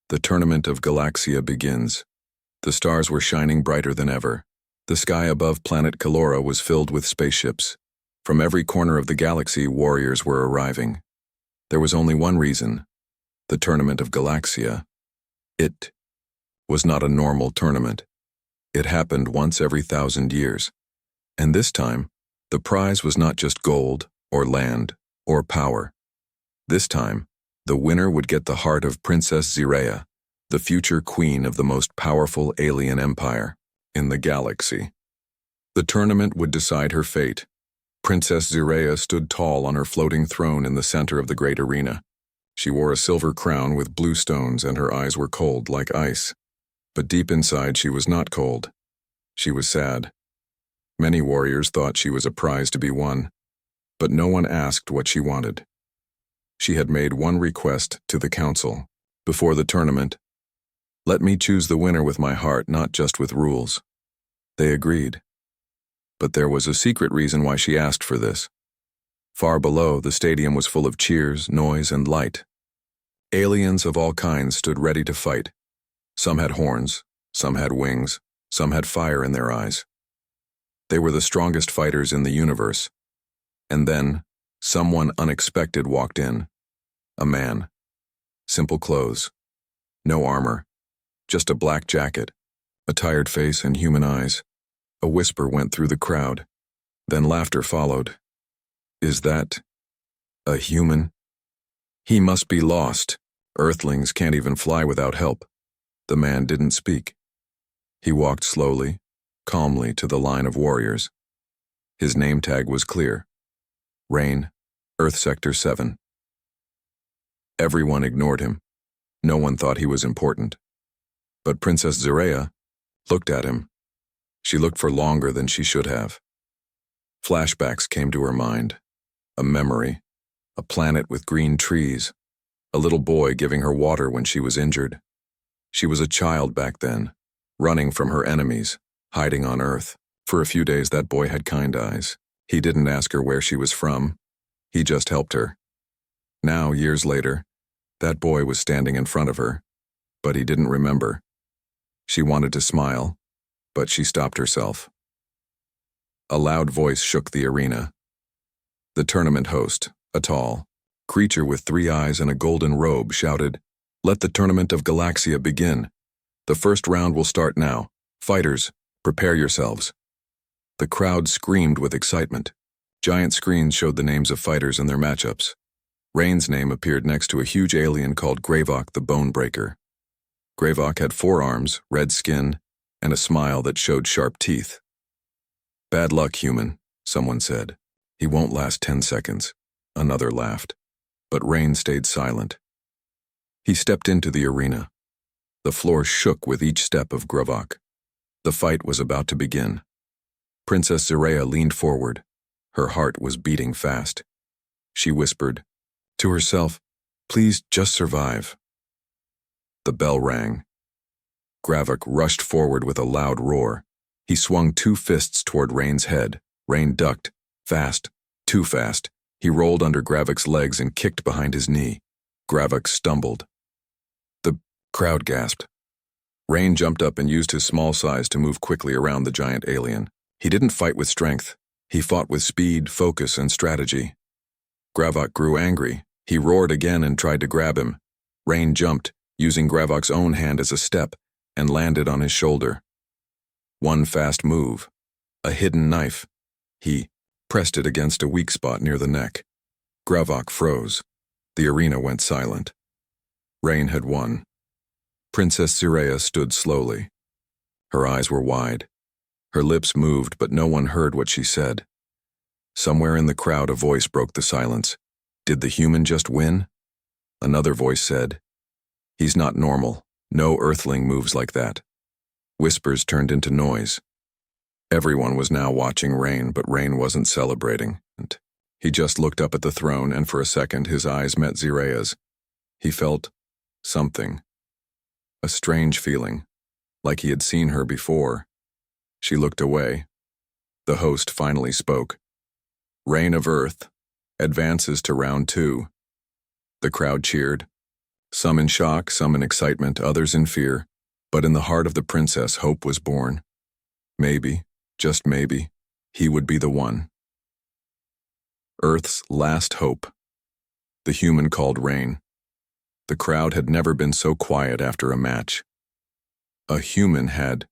The tournament of Galaxia begins. The stars were shining brighter than ever. The sky above planet Calora was filled with spaceships. From every corner of the galaxy, warriors were arriving. There was only one reason: the tournament of Galaxia. It was not a normal tournament. It happened once every 1,000 years. And this time, the prize was not just gold, or land, or power. This time, the winner would get the heart of Princess Zirea, the future queen of the most powerful alien empire in the galaxy. The tournament would decide her fate. Princess Zirea stood tall on her floating throne in the center of the great arena. She wore a silver crown with blue stones, and her eyes were cold like ice. But deep inside, she was not cold. She was sad. Many warriors thought she was a prize to be won, but no one asked what she wanted. She had made one request to the council before the tournament: "Let me choose the winner with my heart, not just with rules." They agreed. But there was a secret reason why she asked for this. Far below, the stadium was full of cheers, noise, and light. Aliens of all kinds stood ready to fight. Some had horns, some had wings, some had fire in their eyes. They were the strongest fighters in the universe. And then, someone unexpected walked in. A man. Simple clothes. No armor. Just a black jacket, a tired face, and human eyes. A whisper went through the crowd. Then laughter followed. "Is that a human? He must be lost. Earthlings can't even fly without help." The man didn't speak. He walked slowly, calmly to the line of warriors. His name tag was clear: Rain, Earth Sector 7. Everyone ignored him. No one thought he was important. But Princess Zirea looked at him. She looked for longer than she should have. Flashbacks came to her mind. A memory, a planet with green trees, a little boy giving her water when she was injured. She was a child back then, running from her enemies, hiding on Earth. For a few days, that boy had kind eyes. He didn't ask her where she was from. He just helped her. Now, years later, that boy was standing in front of her, but he didn't remember. She wanted to smile, but she stopped herself. A loud voice shook the arena. The tournament host, a tall creature with 3 eyes and a golden robe, shouted, "Let the tournament of Galaxia begin. The first round will start now. Fighters, prepare yourselves." The crowd screamed with excitement. Giant screens showed the names of fighters and their matchups. Rain's name appeared next to a huge alien called Gravok the Bone Breaker. Gravok had 4 arms, red skin, and a smile that showed sharp teeth. "Bad luck, human," someone said. "He won't last 10 seconds. Another laughed. But Rain stayed silent. He stepped into the arena. The floor shook with each step of Gravok. The fight was about to begin. Princess Zirea leaned forward. Her heart was beating fast. She whispered to herself, "Please just survive." The bell rang. Gravok rushed forward with a loud roar. He swung 2 fists toward Rain's head. Rain ducked. Fast. Too fast. He rolled under Gravok's legs and kicked behind his knee. Gravok stumbled. The crowd gasped. Rain jumped up and used his small size to move quickly around the giant alien. He didn't fight with strength. He fought with speed, focus, and strategy. Gravok grew angry. He roared again and tried to grab him. Rain jumped, using Gravok's own hand as a step, and landed on his shoulder. One fast move. A hidden knife. He pressed it against a weak spot near the neck. Gravok froze. The arena went silent. Rain had won. Princess Zirea stood slowly. Her eyes were wide. Her lips moved, but no one heard what she said. Somewhere in the crowd, a voice broke the silence. "Did the human just win?" Another voice said, "He's not normal. No Earthling moves like that." Whispers turned into noise. Everyone was now watching Rain, but Rain wasn't celebrating. He just looked up at the throne, and for a second his eyes met Zirea's. He felt something. A strange feeling, like he had seen her before. She looked away. The host finally spoke. "Rain of Earth advances to round 2. The crowd cheered. Some in shock, some in excitement, others in fear, but in the heart of the princess, hope was born. Maybe, just maybe, he would be the one. Earth's last hope. The human called Rain. The crowd had never been so quiet after a match. A human had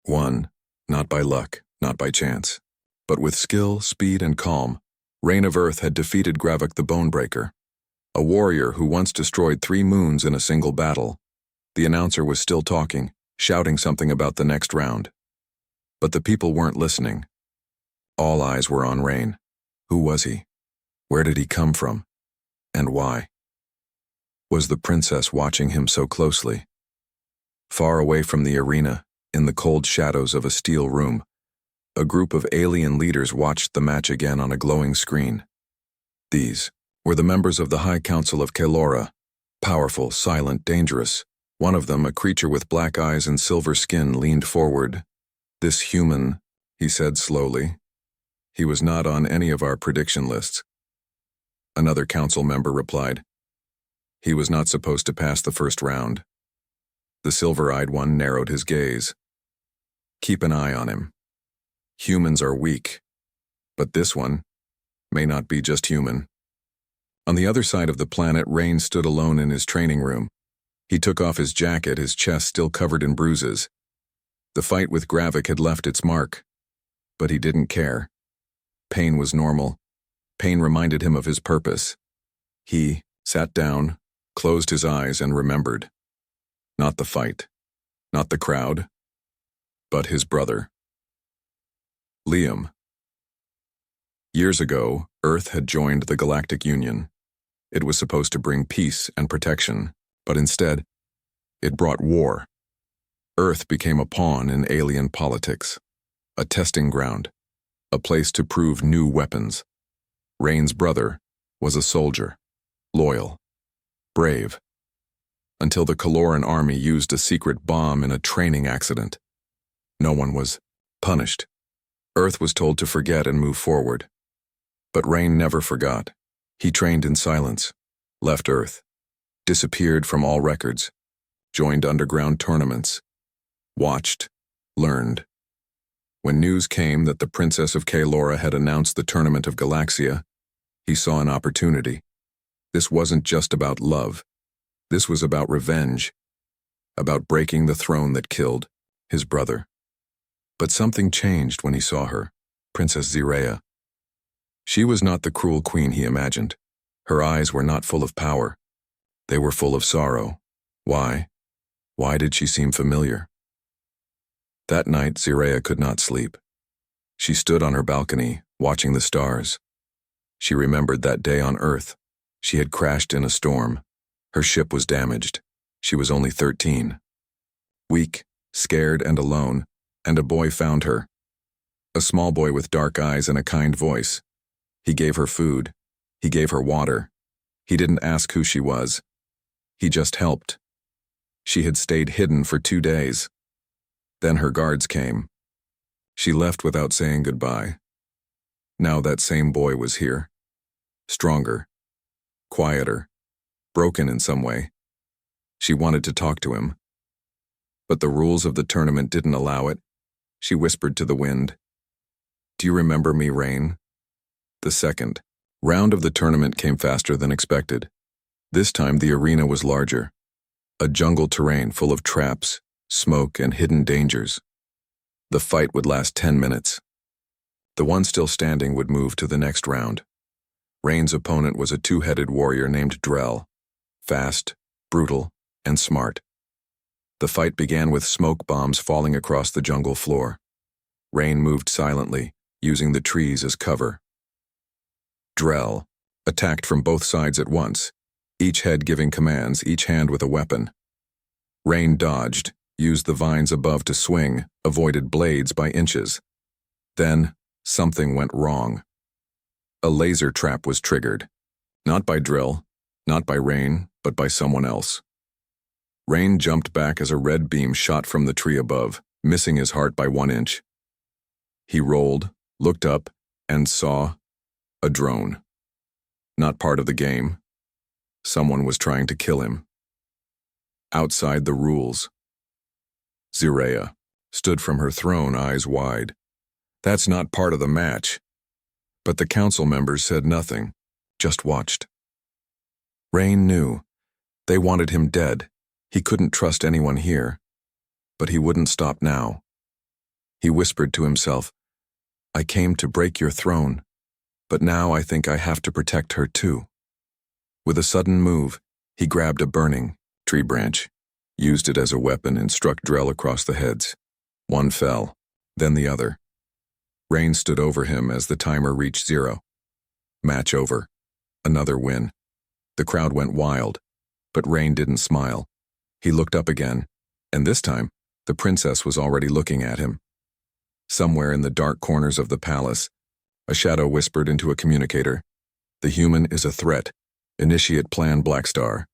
won, not by luck, not by chance, but with skill, speed, and calm. Rain of Earth had defeated Gravik the Bonebreaker, a warrior who once destroyed 3 moons in a single battle. The announcer was still talking, shouting something about the next round. But the people weren't listening. All eyes were on Rain. Who was he? Where did he come from? And why? Was the princess watching him so closely? Far away from the arena, in the cold shadows of a steel room, a group of alien leaders watched the match again on a glowing screen. These were the members of the High Council of Kelora, powerful, silent, dangerous. One of them, a creature with black eyes and silver skin, leaned forward. "This human," he said slowly. "He was not on any of our prediction lists." Another council member replied, "He was not supposed to pass the first round." The silver-eyed one narrowed his gaze. "Keep an eye on him. Humans are weak, but this one may not be just human." On the other side of the planet, Rain stood alone in his training room. He took off his jacket, his chest still covered in bruises. The fight with Gravik had left its mark, but he didn't care. Pain was normal. Pain reminded him of his purpose. He sat down, closed his eyes, and remembered. Not the fight, not the crowd, but his brother. Liam. Years ago, Earth had joined the Galactic Union. It was supposed to bring peace and protection, but instead, it brought war. Earth became a pawn in alien politics, a testing ground, a place to prove new weapons. Rain's brother was a soldier, loyal, brave, until the Keloran army used a secret bomb in a training accident. No one was punished. Earth was told to forget and move forward. But Rain never forgot. He trained in silence, left Earth, disappeared from all records, joined underground tournaments, watched, learned. When news came that the Princess of Kelora had announced the Tournament of Galaxia, he saw an opportunity. This wasn't just about love. This was about revenge, about breaking the throne that killed his brother. But something changed when he saw her, Princess Zireya. She was not the cruel queen he imagined. Her eyes were not full of power. They were full of sorrow. Why? Why did she seem familiar? That night, Zireya could not sleep. She stood on her balcony, watching the stars. She remembered that day on Earth. She had crashed in a storm. Her ship was damaged. She was only 13. Weak, scared, and alone, and a boy found her. A small boy with dark eyes and a kind voice. He gave her food. He gave her water. He didn't ask who she was. He just helped. She had stayed hidden for 2 days. Then her guards came. She left without saying goodbye. Now that same boy was here. Stronger. Quieter. Broken in some way. She wanted to talk to him. But the rules of the tournament didn't allow it. She whispered to the wind. "Do you remember me, Rain?" The second round of the tournament came faster than expected. This time the arena was larger. A jungle terrain full of traps, smoke, and hidden dangers. The fight would last 10 minutes. The one still standing would move to the next round. Rain's opponent was a 2-headed warrior named Drell. Fast, brutal, and smart. The fight began with smoke bombs falling across the jungle floor. Rain moved silently, using the trees as cover. Drell attacked from both sides at once, each head giving commands, each hand with a weapon. Rain dodged, used the vines above to swing, avoided blades by inches. Then, something went wrong. A laser trap was triggered. Not by Drell, not by Rain, but by someone else. Rain jumped back as a red beam shot from the tree above, missing his heart by 1 inch. He rolled, looked up, and saw a drone. Not part of the game. Someone was trying to kill him. outside the rules. Zireya stood from her throne, eyes wide. That's not part of the match. But the council members said nothing, just watched. Rain knew. They wanted him dead. He couldn't trust anyone here. But he wouldn't stop now. He whispered to himself, I came to break your throne, but now I think I have to protect her too. With a sudden move, he grabbed a burning tree branch, used it as a weapon and struck Drell across the heads. One fell, then the other. Rain stood over him as the timer reached 0. Match over. Another win. The crowd went wild, but Rain didn't smile. He looked up again, and this time, the princess was already looking at him. Somewhere in the dark corners of the palace, a shadow whispered into a communicator, the human is a threat. Initiate Plan Blackstar.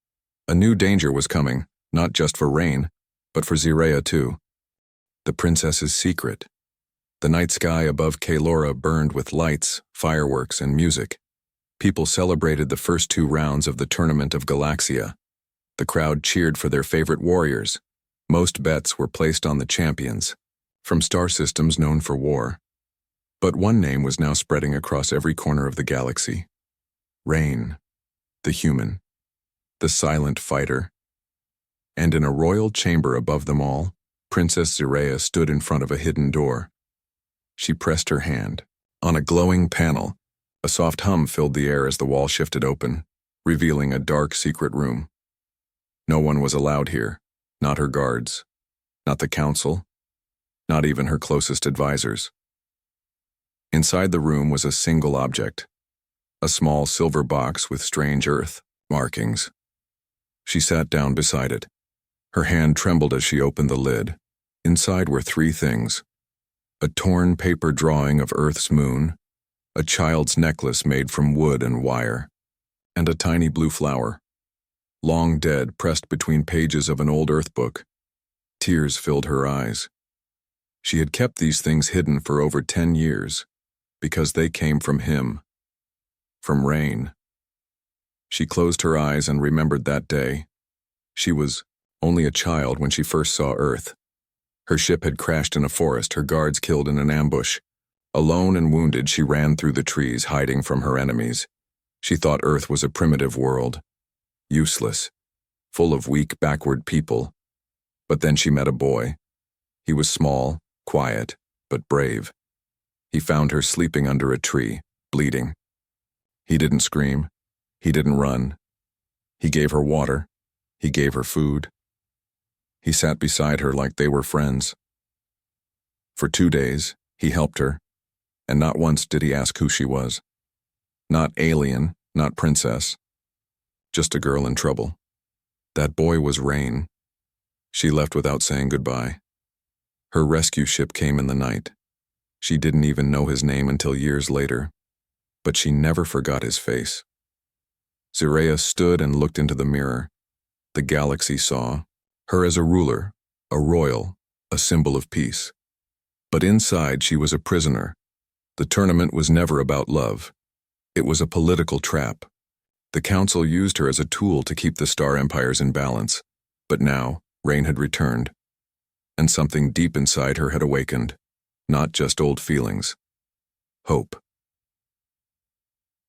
A new danger was coming, not just for Rain, but for Zireya too. The princess's secret. The night sky above Kaelora burned with lights, fireworks, and music. People celebrated the first 2 rounds of the Tournament of Galaxia. The crowd cheered for their favorite warriors. Most bets were placed on the champions, from star systems known for war. But one name was now spreading across every corner of the galaxy. Rain, the human, the silent fighter. And in a royal chamber above them all, Princess Zireya stood in front of a hidden door. She pressed her hand. On a glowing panel, a soft hum filled the air as the wall shifted open, revealing a dark secret room. No one was allowed here, not her guards, not the council, not even her closest advisors. Inside the room was a single object, a small silver box with strange earth markings. She sat down beside it. Her hand trembled as she opened the lid. Inside were 3 things: a torn paper drawing of Earth's moon, a child's necklace made from wood and wire, and a tiny blue flower. Long dead, pressed between pages of an old Earth book. Tears filled her eyes. She had kept these things hidden for over 10 years, because they came from him, from Rain. She closed her eyes and remembered that day. She was only a child when she first saw Earth. Her ship had crashed in a forest, her guards killed in an ambush. Alone and wounded, she ran through the trees, hiding from her enemies. She thought Earth was a primitive world, useless, full of weak, backward people. But then she met a boy. He was small, quiet, but brave. He found her sleeping under a tree, bleeding. He didn't scream. He didn't run. He gave her water. He gave her food. He sat beside her like they were friends. For 2 days, he helped her, and not once did he ask who she was. Not alien, not princess. Just a girl in trouble. That boy was Rain. She left without saying goodbye. Her rescue ship came in the night. She didn't even know his name until years later, but she never forgot his face. Zireya stood and looked into the mirror. The galaxy saw her as a ruler, a royal, a symbol of peace. But inside she was a prisoner. The tournament was never about love. It was a political trap. The council used her as a tool to keep the star empires in balance. But now, Rain had returned, and something deep inside her had awakened. Not just old feelings. Hope.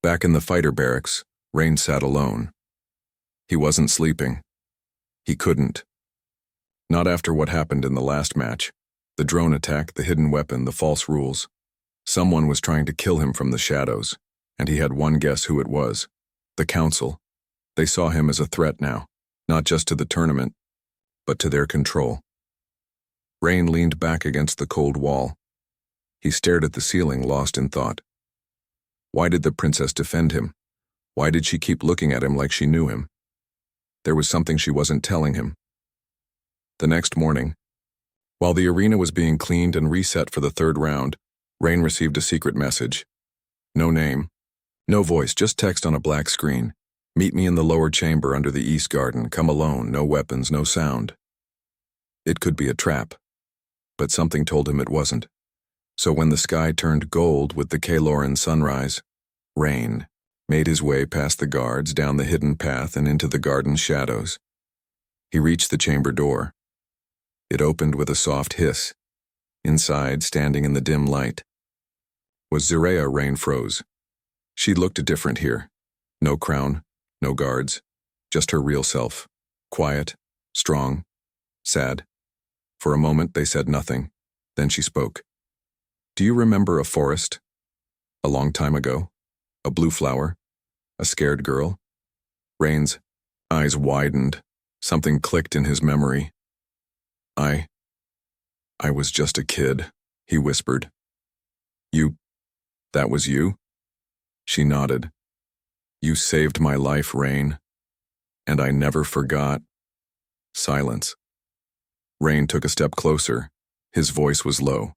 Back in the fighter barracks, Rain sat alone. He wasn't sleeping. He couldn't. Not after what happened in the last match. The drone attack, the hidden weapon, the false rules. Someone was trying to kill him from the shadows, and he had one guess who it was. The council. They saw him as a threat now, not just to the tournament, but to their control. Rain leaned back against the cold wall. He stared at the ceiling, lost in thought. Why did the princess defend him? Why did she keep looking at him like she knew him? There was something she wasn't telling him. The next morning, while the arena was being cleaned and reset for the 3rd round, Rain received a secret message. No name, no voice, just text on a black screen. Meet me in the lower chamber under the east garden. Come alone, no weapons, no sound. It could be a trap, but something told him it wasn't. So when the sky turned gold with the Kaeloran sunrise, Rain made his way past the guards, down the hidden path and into the garden's shadows. He reached the chamber door. It opened with a soft hiss. Inside, standing in the dim light, was Zerea. Rain froze. She looked different here. No crown, no guards, just her real self. Quiet, strong, sad. For a moment they said nothing. Then she spoke. "Do you remember a forest? A long time ago? A blue flower? A scared girl?" Rain's eyes widened. Something clicked in his memory. I was just a kid," he whispered. That was you?" She nodded. "You saved my life, Rain. And I never forgot." Silence. Rain took a step closer. His voice was low.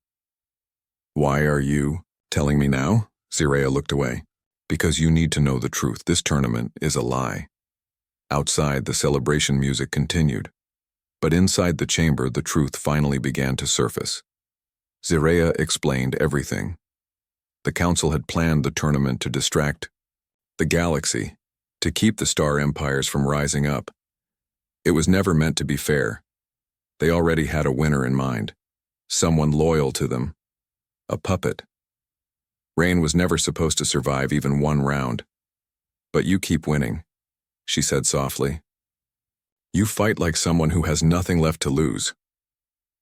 "Why are you telling me now?" Zerea looked away. "Because you need to know the truth. This tournament is a lie." Outside, the celebration music continued. But inside the chamber, the truth finally began to surface. Zerea explained everything. The council had planned the tournament to distract the galaxy, to keep the star empires from rising up. It was never meant to be fair. They already had a winner in mind, someone loyal to them, a puppet. Rain was never supposed to survive even one round. "But you keep winning," she said softly. "You fight like someone who has nothing left to lose."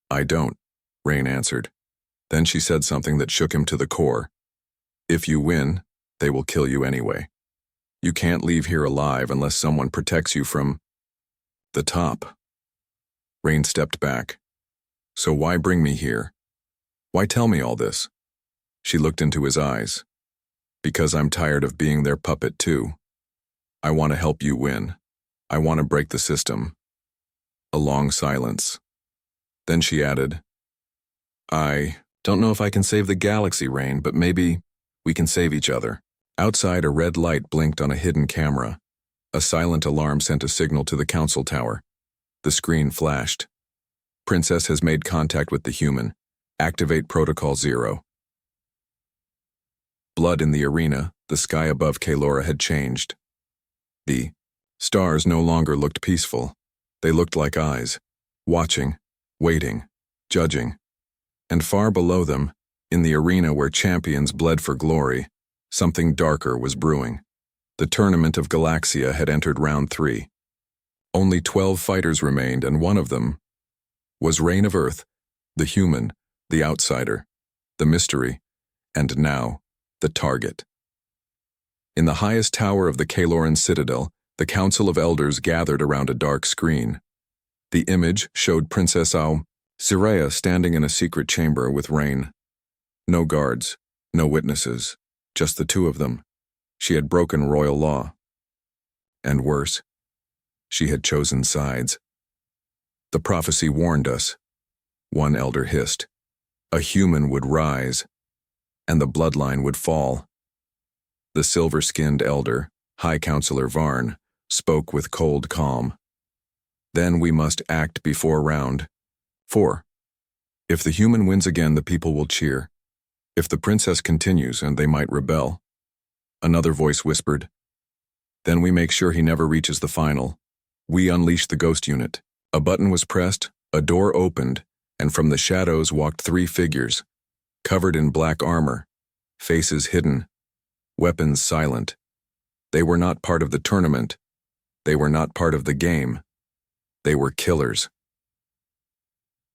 "I don't," Rain answered. Then she said something that shook him to the core. "If you win, they will kill you anyway. You can't leave here alive unless someone protects you from the top." Rain stepped back. "So why bring me here? Why tell me all this?" She looked into his eyes. "Because I'm tired of being their puppet too. I want to help you win. I want to break the system." A long silence. Then she added, "I don't know if I can save the galaxy, Rain, but maybe we can save each other." Outside, a red light blinked on a hidden camera. A silent alarm sent a signal to the council tower. The screen flashed. "Princess has made contact with the human. Activate Protocol 0. Blood in the arena, the sky above Kalora had changed. The stars no longer looked peaceful. They looked like eyes, watching, waiting, judging. And far below them, in the arena where champions bled for glory, something darker was brewing. The tournament of Galaxia had entered round 3. Only 12 fighters remained, and one of them was Reign of Earth, the human, the outsider, the mystery, and now, the target. In the highest tower of the Kaloran citadel, the Council of Elders gathered around a dark screen. The image showed Princess Zerea standing in a secret chamber with Reign. No guards, no witnesses, just the two of them. She had broken royal law. And worse, she had chosen sides. "The prophecy warned us," one elder hissed. "A human would rise, and the bloodline would fall." The silver-skinned elder, High Counselor Varn, spoke with cold calm. "Then we must act before round 4. If the human wins again, the people will cheer. If the princess continues, and they might rebel." Another voice whispered, "Then we make sure he never reaches the final. We unleash the ghost unit." A button was pressed, a door opened, and from the shadows walked 3 figures, covered in black armor, faces hidden, weapons silent. They were not part of the tournament. They were not part of the game. They were killers.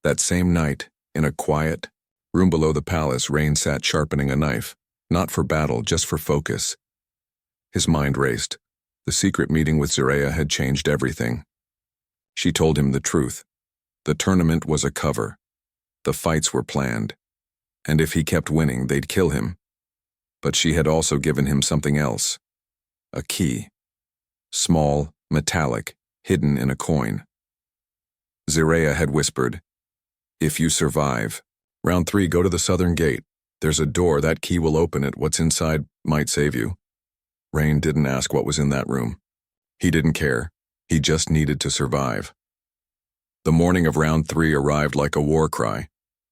That same night, in a quiet room below the palace, Reign sat sharpening a knife, not for battle, just for focus. His mind raced. The secret meeting with Zerea had changed everything. She told him the truth. The tournament was a cover. The fights were planned. And if he kept winning, they'd kill him. But she had also given him something else. A key. Small, metallic, hidden in a coin. Zerea had whispered, "If you survive, round 3, go to the southern gate. There's a door, that key will open it. What's inside might save you." Reign didn't ask what was in that room. He didn't care. He just needed to survive. The morning of round 3 arrived like a war cry.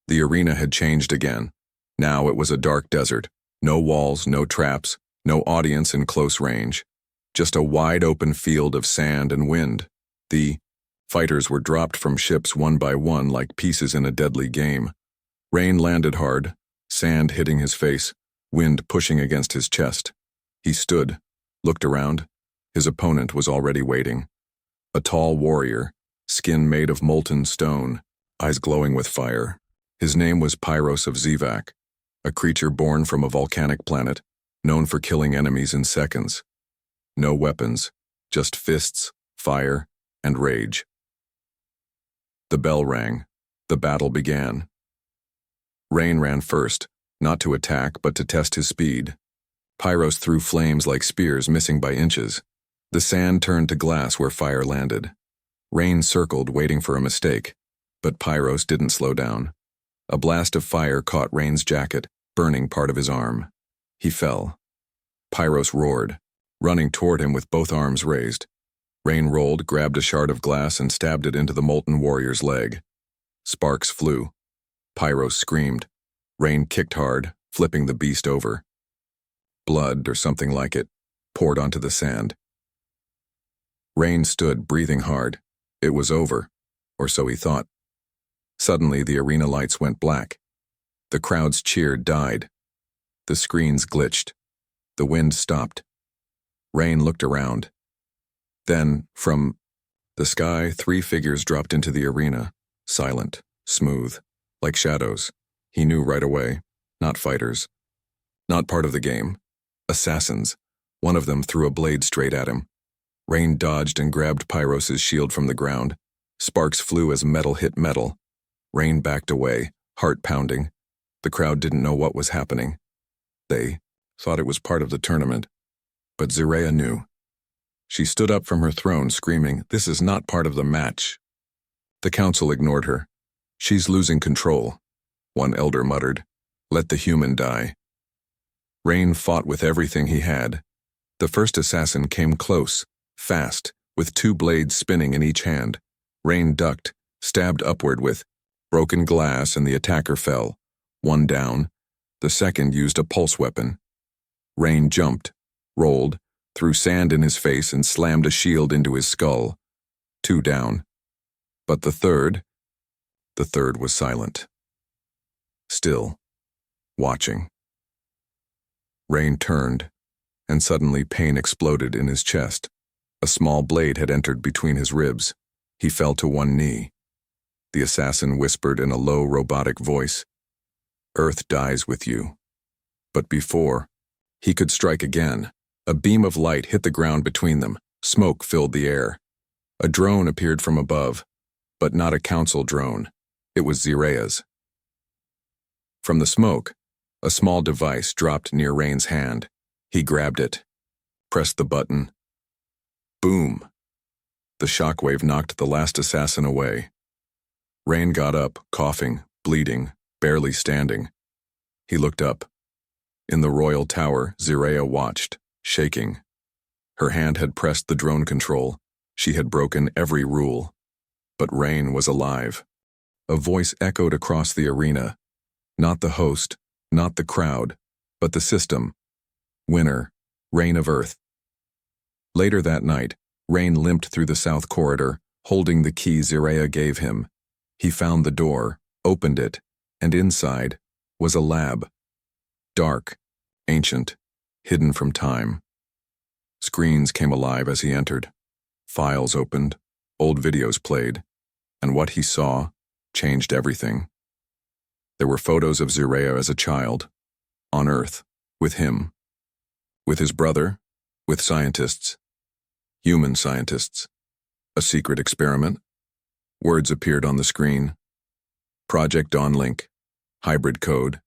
The arena had changed again. Now it was a dark desert. No walls, no traps, no audience in close range. Just a wide open field of sand and wind. The Fighters were dropped from ships one by one like pieces in a deadly game. Rain landed hard, sand hitting his face, wind pushing against his chest. He stood, looked around. His opponent was already waiting. A tall warrior, skin made of molten stone, eyes glowing with fire. His name was Pyros of Zivak, a creature born from a volcanic planet, known for killing enemies in seconds. No weapons, just fists, fire, and rage. The bell rang. The battle began. Rain ran first, not to attack but to test his speed. Pyros threw flames like spears missing by inches. The sand turned to glass where fire landed. Rain circled, waiting for a mistake, but Pyros didn't slow down. A blast of fire caught Rain's jacket, burning part of his arm. He fell. Pyros roared, running toward him with both arms raised. Rain rolled, grabbed a shard of glass, and stabbed it into the molten warrior's leg. Sparks flew. Pyros screamed. Rain kicked hard, flipping the beast over. Blood, or something like it, poured onto the sand. Rain stood, breathing hard. It was over, or so he thought. Suddenly, the arena lights went black. The crowd's cheer died. The screens glitched. The wind stopped. Rain looked around. Then, from the sky, 3 figures dropped into the arena, silent, smooth, like shadows. He knew right away. Not fighters. Not part of the game. Assassins. One of them threw a blade straight at him. Rain dodged and grabbed Pyros' shield from the ground. Sparks flew as metal hit metal. Rain backed away, heart pounding. The crowd didn't know what was happening. They thought it was part of the tournament. But Zireya knew. She stood up from her throne, screaming, "This is not part of the match." The council ignored her. "She's losing control," one elder muttered. "Let the human die." Rain fought with everything he had. The first assassin came close, fast, with 2 blades spinning in each hand. Rain ducked, stabbed upward with broken glass, and the attacker fell. 1 down. The second used a pulse weapon. Rain jumped, rolled, threw sand in his face, and slammed a shield into his skull. 2 down. But the third was silent. Still, watching. Rain turned, and suddenly pain exploded in his chest. A small blade had entered between his ribs. He fell to 1 knee. The assassin whispered in a low, robotic voice, "Earth dies with you." But before he could strike again, a beam of light hit the ground between them. Smoke filled the air. A drone appeared from above, but not a council drone. It was Zireya's. From the smoke, a small device dropped near Rain's hand. He grabbed it, pressed the button. Boom! The shockwave knocked the last assassin away. Rain got up, coughing, bleeding, barely standing. He looked up. In the royal tower, Zireya watched, shaking. Her hand had pressed the drone control. She had broken every rule. But Rain was alive. A voice echoed across the arena. Not the host, not the crowd, but the system. Winner, Rain of Earth. Later that night, Rain limped through the south corridor, holding the key Zireya gave him. He found the door, opened it, and inside was a lab. Dark, ancient, hidden from time. Screens came alive as he entered. Files opened, old videos played, and what he saw changed everything. There were photos of Zireya as a child, on Earth, with him, with his brother, with scientists, human scientists. A secret experiment. Words appeared on the screen. Project Dawnlink, hybrid code,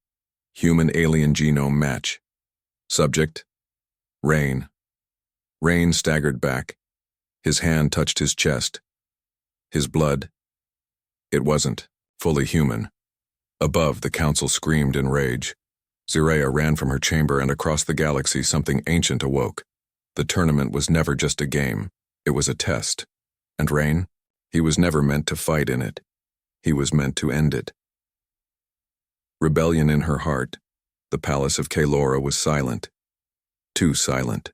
human-alien genome match. Subject, Rain. Rain staggered back. His hand touched his chest. His blood. It wasn't fully human. Above, the council screamed in rage. Zireya ran from her chamber, and across the galaxy something ancient awoke. The tournament was never just a game. It was a test. And Rain? He was never meant to fight in it. He was meant to end it. Rebellion in her heart. The palace of Kaelora was silent. Too silent.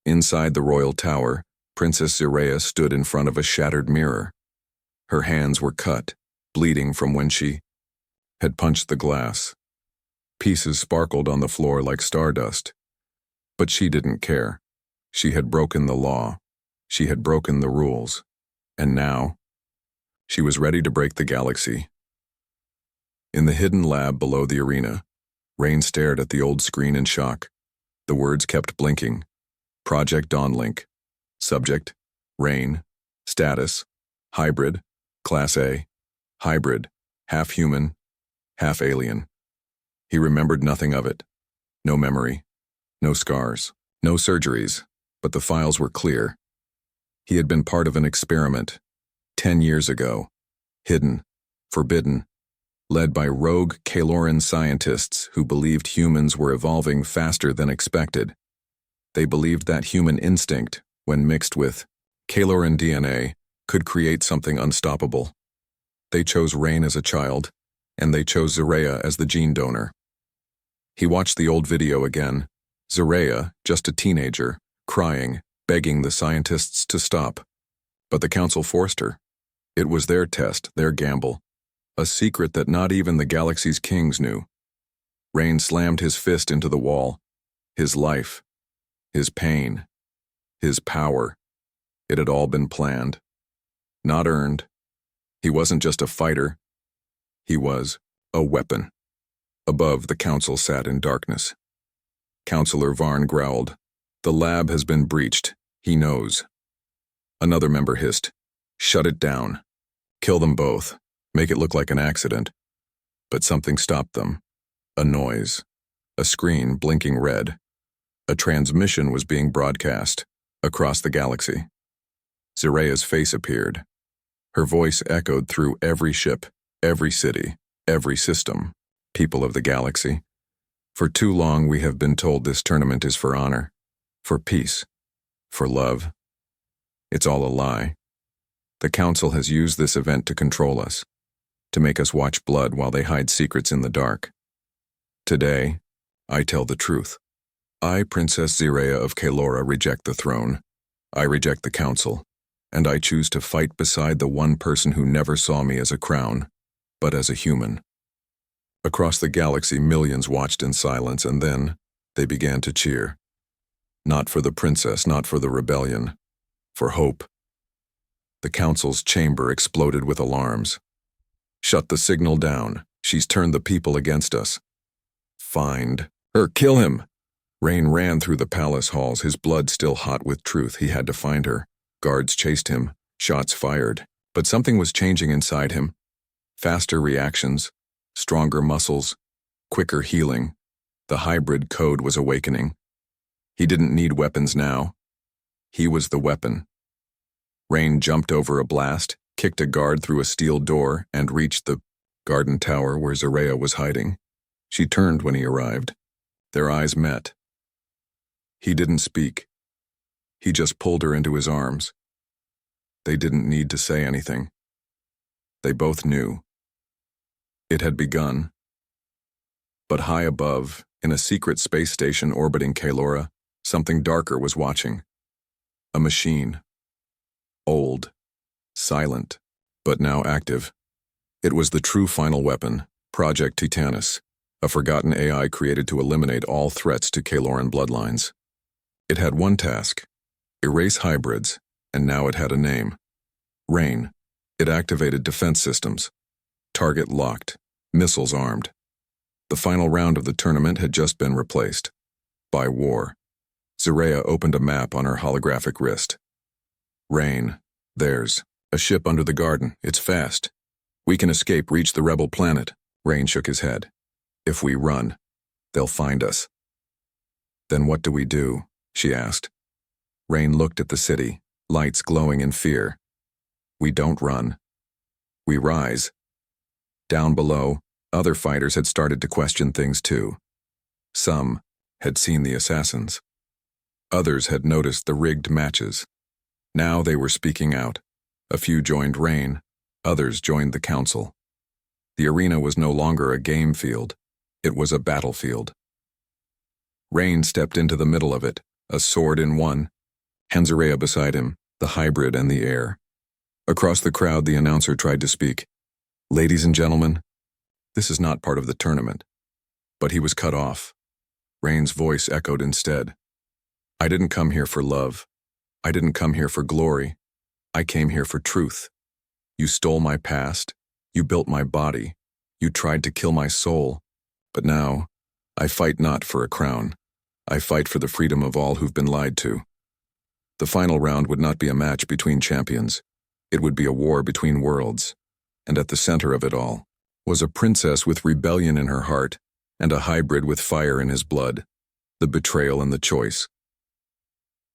Inside the royal tower, Princess Ziraya stood in front of a shattered mirror. Her hands were cut, bleeding from when she had punched the glass. Pieces sparkled on the floor like stardust. But she didn't care. She had broken the law. She had broken the rules. And now, she was ready to break the galaxy. In the hidden lab below the arena, Rain stared at the old screen in shock. The words kept blinking. Project Dawnlink. Subject, Rain. Status, hybrid, Class A. Hybrid, half human, half alien. He remembered nothing of it. No memory, no scars, no surgeries, but the files were clear. He had been part of an experiment, 10 years ago, hidden, forbidden, led by rogue Kaloran scientists who believed humans were evolving faster than expected. They believed that human instinct, when mixed with Kaloran DNA, could create something unstoppable. They chose Rain as a child, and they chose Ziraya as the gene donor. He watched the old video again. Ziraya, just a teenager, crying, begging the scientists to stop. But the council forced her. It was their test, their gamble. A secret that not even the galaxy's kings knew. Rain slammed his fist into the wall. His life, his pain, his power. It had all been planned. Not earned. He wasn't just a fighter. He was a weapon. Above, the council sat in darkness. Councillor Varn growled. The lab has been breached. He knows. Another member hissed. Shut it down. Kill them both. Make it look like an accident. But something stopped them. A noise. A screen blinking red. A transmission was being broadcast across the galaxy. Ziraya's face appeared. Her voice echoed through every ship, every city, every system. People of the galaxy. For too long we have been told this tournament is for honor, for peace, for love. It's all a lie. The council has used this event to control us, to make us watch blood while they hide secrets in the dark. Today, I tell the truth. I, Princess Ziraya of Kalora, reject the throne. I reject the council, and I choose to fight beside the one person who never saw me as a crown, but as a human. Across the galaxy, millions watched in silence, and then they began to cheer. Not for the princess, not for the rebellion, for hope. The council's chamber exploded with alarms. Shut the signal down. She's turned the people against us. Find her, kill him. Rain ran through the palace halls, his blood still hot with truth. He had to find her. Guards chased him, shots fired. But something was changing inside him. Faster reactions, stronger muscles, quicker healing. The hybrid code was awakening. He didn't need weapons now. He was the weapon. Rain jumped over a blast, kicked a guard through a steel door, and reached the garden tower where Ziraya was hiding. She turned when he arrived. Their eyes met. He didn't speak. He just pulled her into his arms. They didn't need to say anything. They both knew. It had begun. But high above, in a secret space station orbiting Kalora, something darker was watching. A machine. Old. Silent. But now active. It was the true final weapon, Project Titanus, a forgotten AI created to eliminate all threats to Kaloran bloodlines. It had one task: erase hybrids, and now it had a name. Rain. It activated defense systems. Target locked. Missiles armed. The final round of the tournament had just been replaced. By war. Ziraya opened a map on her holographic wrist. Rain. There's a ship under the garden. It's fast. We can escape, reach the rebel planet. Rain shook his head. If we run, they'll find us. Then what do we do? She asked. Rain looked at the city, lights glowing in fear. We don't run. We rise. Down below, other fighters had started to question things too. Some had seen the assassins. Others had noticed the rigged matches. Now they were speaking out. A few joined Rain, others joined the council. The arena was no longer a game field. It was a battlefield. Rain stepped into the middle of it, a sword in one, Ziraya beside him, the hybrid and the heir. Across the crowd, the announcer tried to speak. "Ladies and gentlemen, this is not part of the tournament." But he was cut off. Rain's voice echoed instead. "I didn't come here for love. I didn't come here for glory. I came here for truth. You stole my past. You built my body. You tried to kill my soul. But now, I fight not for a crown. I fight for the freedom of all who've been lied to." The final round would not be a match between champions. It would be a war between worlds. And at the center of it all was a princess with rebellion in her heart and a hybrid with fire in his blood, the betrayal and the choice.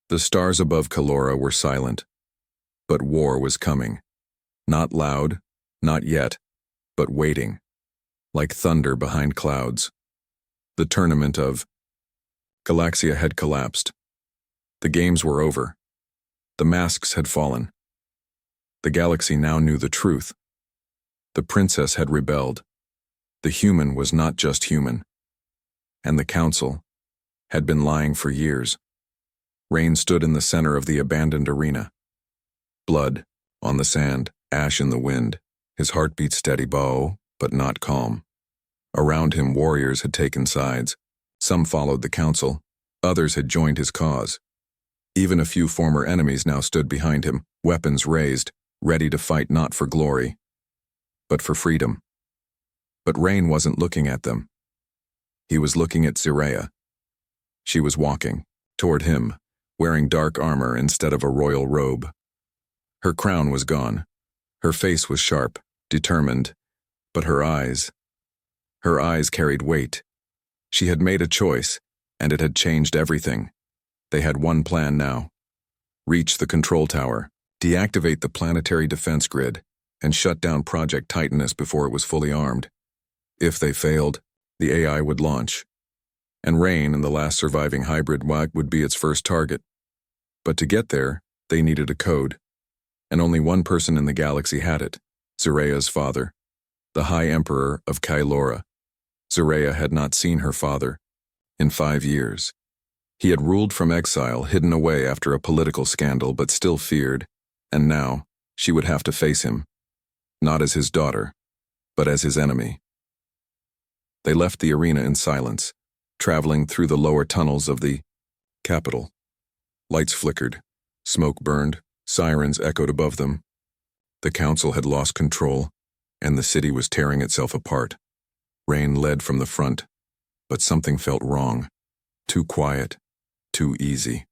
The stars above Calora were silent, but war was coming. Not loud, not yet, but waiting, like thunder behind clouds. The tournament of Galaxia had collapsed. The games were over. The masks had fallen. The galaxy now knew the truth. The princess had rebelled. The human was not just human. And the council had been lying for years. Rain stood in the center of the abandoned arena. Blood on the sand, ash in the wind, his heartbeat steady, but not calm. Around him, warriors had taken sides. Some followed the council. Others had joined his cause. Even a few former enemies now stood behind him, weapons raised, ready to fight not for glory, but for freedom. But Rain wasn't looking at them. He was looking at Zirea. She was walking toward him, wearing dark armor instead of a royal robe. Her crown was gone. Her face was sharp, determined, but her eyes carried weight. She had made a choice, and it had changed everything. They had one plan now. Reach the control tower, deactivate the planetary defense grid, and shut down Project Titanus before it was fully armed. If they failed, the AI would launch, and Rain and the last surviving hybrid would be its first target. But to get there, they needed a code, and only one person in the galaxy had it, Zirea's father, the High Emperor of Kailora. Zirea had not seen her father in 5 years. He had ruled from exile, hidden away after a political scandal, but still feared, and now she would have to face him, not as his daughter, but as his enemy. They left the arena in silence, traveling through the lower tunnels of the capital. Lights flickered, smoke burned, sirens echoed above them. The council had lost control, and the city was tearing itself apart. Rain led from the front, but something felt wrong. Too quiet, too easy.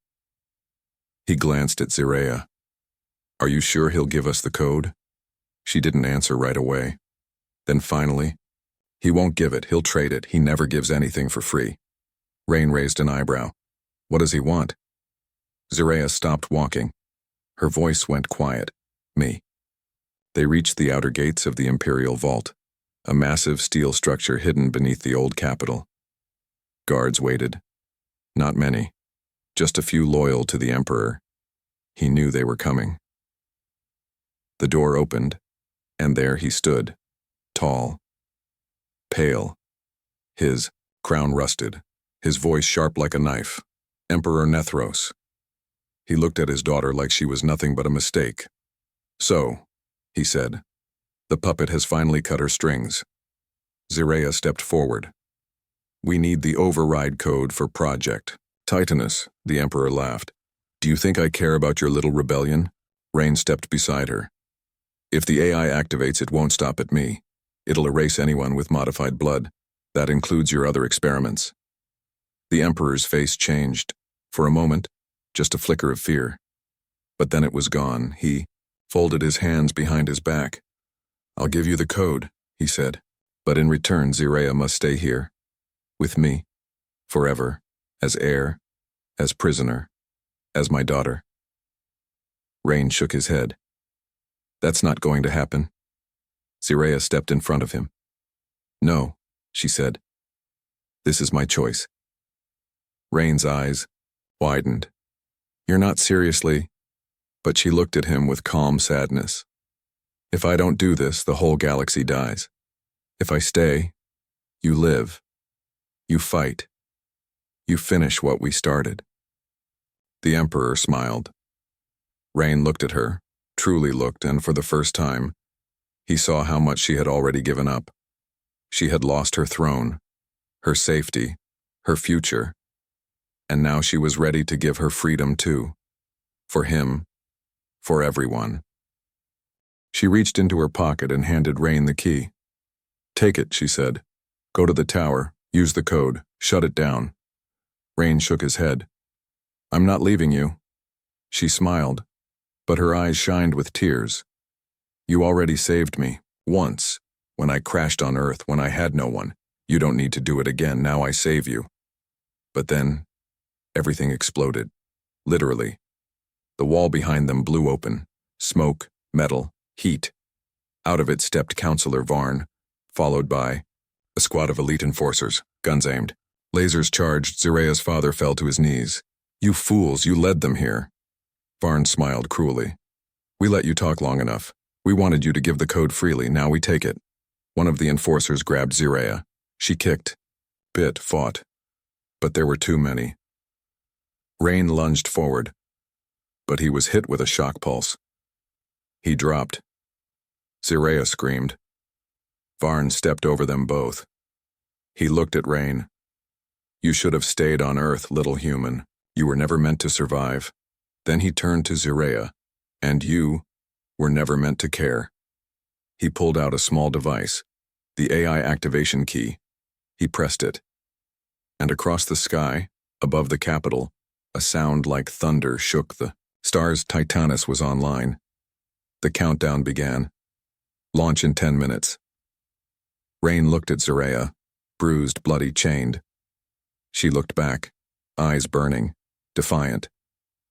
He glanced at Zirea. "Are you sure he'll give us the code?" She didn't answer right away. Then finally, "He won't give it, he'll trade it. He never gives anything for free." Rain raised an eyebrow. "What does he want?" Zirea stopped walking. Her voice went quiet. "Me." They reached the outer gates of the Imperial Vault, a massive steel structure hidden beneath the old capital. Guards waited. Not many, just a few loyal to the Emperor. He knew they were coming. The door opened, and there he stood, tall, pale, his crown rusted, his voice sharp like a knife. Emperor Nethros. He looked at his daughter like she was nothing but a mistake. "So," he said, "the puppet has finally cut her strings." Zirea stepped forward. "We need the override code for Project Titanus," the Emperor laughed. "Do you think I care about your little rebellion?" Rain stepped beside her. "If the AI activates, it won't stop at me. It'll erase anyone with modified blood. That includes your other experiments." The Emperor's face changed. For a moment, just a flicker of fear. But then it was gone. He folded his hands behind his back. "I'll give you the code," he said. "But in return, Zirea must stay here. With me. Forever. As heir. As prisoner. As my daughter." Rain shook his head. "That's not going to happen." Zirea stepped in front of him. "No," she said. "This is my choice." Rain's eyes widened. "You're not seriously..." But she looked at him with calm sadness. "If I don't do this, the whole galaxy dies. If I stay, you live. You fight. You finish what we started." The Emperor smiled. Rain looked at her, truly looked, and for the first time, he saw how much she had already given up. She had lost her throne, her safety, her future, and now she was ready to give her freedom too. For him, for everyone. She reached into her pocket and handed Rain the key. "Take it," she said. "Go to the tower, use the code, shut it down." Rain shook his head. "I'm not leaving you." She smiled, but her eyes shined with tears. "You already saved me, once, when I crashed on Earth when I had no one. You don't need to do it again, now I save you." But then, everything exploded. Literally. The wall behind them blew open. Smoke, metal, heat. Out of it stepped Counselor Varn, followed by a squad of elite enforcers, guns aimed. Lasers charged. Zerea's father fell to his knees. "You fools, you led them here." Varn smiled cruelly. "We let you talk long enough. We wanted you to give the code freely, now we take it." One of the enforcers grabbed Zerea. She kicked, bit, fought. But there were too many. Rain lunged forward, but he was hit with a shock pulse. He dropped. Zerea screamed. Varn stepped over them both. He looked at Rain. "You should have stayed on Earth, little human. You were never meant to survive." Then he turned to Zerea. "And you were never meant to care." He pulled out a small device, the AI activation key. He pressed it. And across the sky, above the capital, a sound like thunder shook the stars. Titanus was online. The countdown began. Launch in 10 minutes. Rain looked at Zerea, bruised, bloody, chained. She looked back, eyes burning, defiant.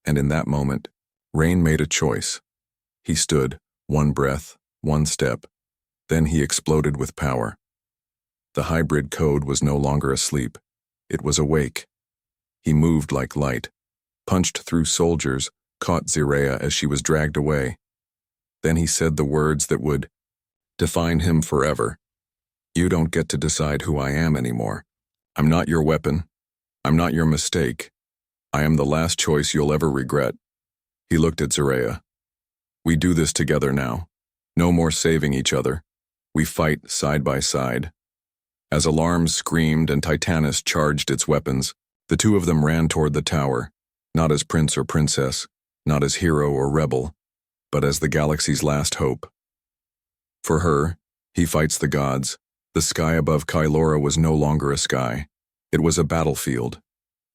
And in that moment, Rain made a choice. He stood, one breath, one step. Then he exploded with power. The hybrid code was no longer asleep. It was awake. He moved like light, punched through soldiers, caught Zerea as she was dragged away. Then he said the words that would define him forever. "You don't get to decide who I am anymore. I'm not your weapon. I'm not your mistake. I am the last choice you'll ever regret." He looked at Zerea. "We do this together now. No more saving each other. We fight side by side." As alarms screamed and Titanus charged its weapons, the two of them ran toward the tower, not as prince or princess, not as hero or rebel, but as the galaxy's last hope. For her, he fights the gods. The sky above Kylora was no longer a sky. It was a battlefield.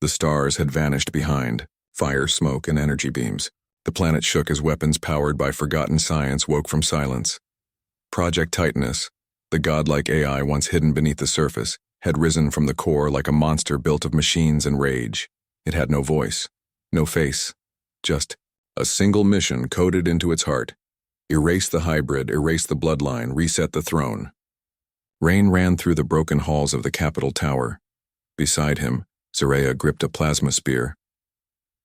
The stars had vanished behind, fire, smoke, and energy beams. The planet shook as weapons powered by forgotten science woke from silence. Project Titanus, the godlike AI once hidden beneath the surface, had risen from the core like a monster built of machines and rage. It had no voice, no face, just a single mission coded into its heart. Erase the hybrid, erase the bloodline, reset the throne. Rain ran through the broken halls of the Capitol Tower. Beside him, Zerea gripped a plasma spear.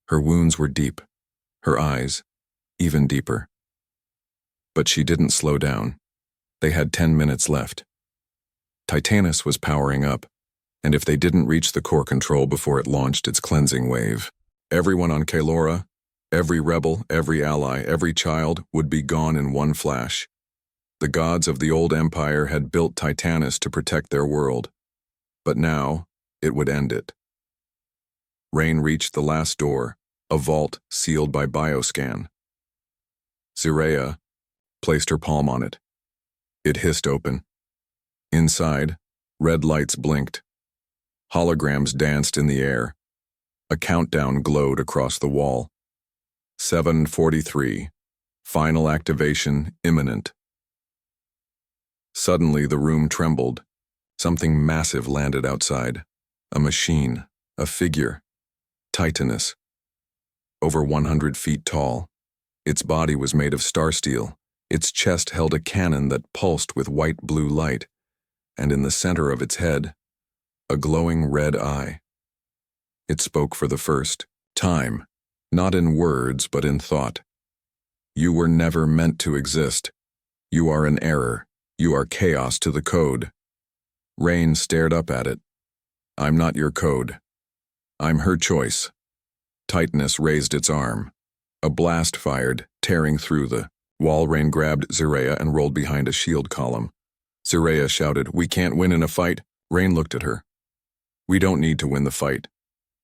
Her wounds were deep, her eyes even deeper. But she didn't slow down. They had 10 minutes left. Titanus was powering up, and if they didn't reach the core control before it launched its cleansing wave, everyone on Kylora, every rebel, every ally, every child would be gone in one flash. The gods of the old empire had built Titanus to protect their world, but now it would end it. Rain reached the last door, a vault sealed by bioscan. Zerea placed her palm on it. It hissed open. Inside, red lights blinked. Holograms danced in the air. A countdown glowed across the wall. 7:43. Final activation imminent. Suddenly the room trembled. Something massive landed outside. A machine, a figure. Titanus. Over 100 feet tall. Its body was made of star steel. Its chest held a cannon that pulsed with white-blue light, and in the center of its head, a glowing red eye. It spoke for the first time, not in words but in thought. "You were never meant to exist. You are an error. You are chaos to the code." Rain stared up at it. "I'm not your code. I'm her choice." Titanus raised its arm. A blast fired, tearing through the wall. Rain grabbed Zareya and rolled behind a shield column. Zareya shouted, "We can't win in a fight." Rain looked at her. "We don't need to win the fight.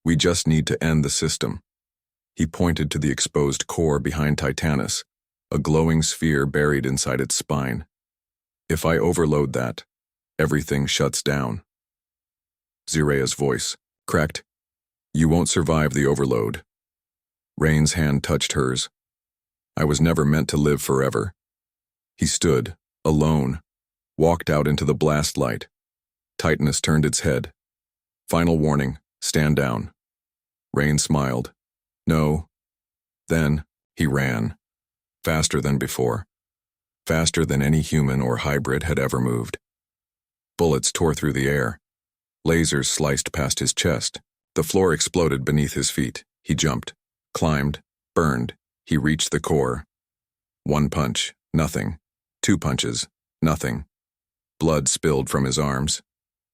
We just need to end the system." He pointed to the exposed core behind Titanus, a glowing sphere buried inside its spine. "If I overload that, everything shuts down." Zareya's voice cracked. "You won't survive the overload." Rain's hand touched hers. "I was never meant to live forever." He stood, alone, walked out into the blast light. Titanus turned its head. "Final warning, stand down." Rain smiled. "No." Then, he ran. Faster than before. Faster than any human or hybrid had ever moved. Bullets tore through the air. Lasers sliced past his chest. The floor exploded beneath his feet. He jumped, climbed, burned. He reached the core. One punch, nothing. Two punches, nothing. Blood spilled from his arms.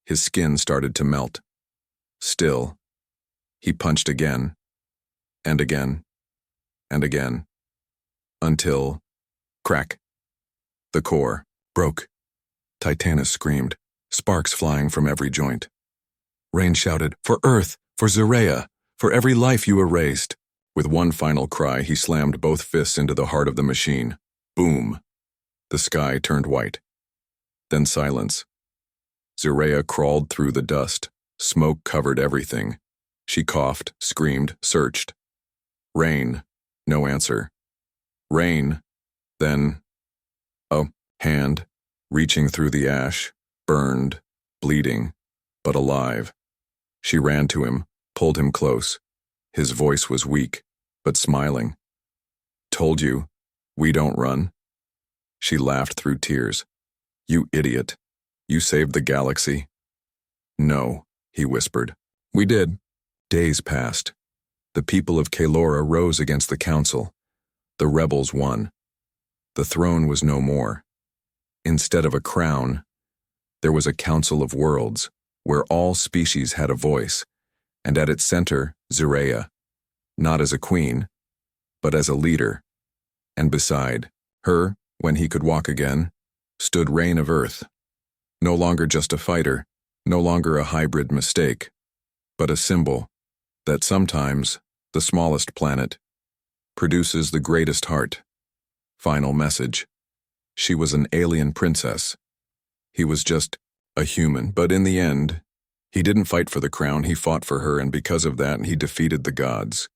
His skin started to melt. Still, he punched again, and again, and again, until, crack. The core broke. Titanus screamed, sparks flying from every joint. Rain shouted, "For Earth, for Zareya, for every life you erased." With one final cry, he slammed both fists into the heart of the machine. Boom. The sky turned white. Then silence. Zareya crawled through the dust. Smoke covered everything. She coughed, screamed, searched. Rain. No answer. Rain. Then a hand, reaching through the ash, burned, bleeding, but alive. She ran to him, pulled him close. His voice was weak, but smiling. "Told you, we don't run." She laughed through tears. "You idiot. You saved the galaxy." "No," he whispered. "We did." Days passed. The people of Kalora rose against the council. The rebels won. The throne was no more. Instead of a crown, there was a council of worlds, where all species had a voice, and at its center, Zareya, not as a queen, but as a leader. And beside her, when he could walk again, stood Rain of Earth. No longer just a fighter, no longer a hybrid mistake, but a symbol that sometimes the smallest planet produces the greatest heart. Final message. She was an alien princess. He was just a human, but in the end, he didn't fight for the crown, he fought for her, and because of that, he defeated the gods.